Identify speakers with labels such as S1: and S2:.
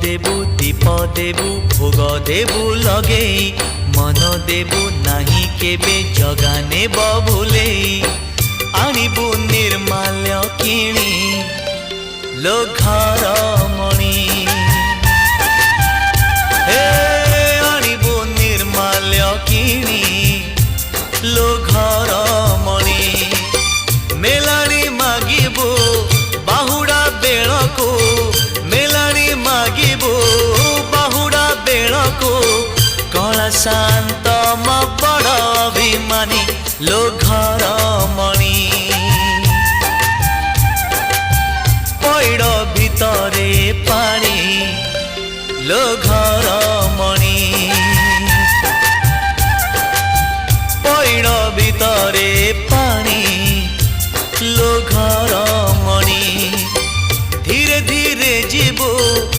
S1: देबु दीप देबु भोग देबु लगे मन देबु नाही केबे जगाने बभुले आनिबु निर्माल्य किणी लो घर मणि हे आनिबु निर्माल्य किणी लो घर मणि मेलाणी मागिबु बाहुड़ा बेलको मेलाणी मागिबु बाहुड़ा बेलको कला शांत म बड़ अभिमानी लो घर मणि पैड़ भितरे पानी लो घर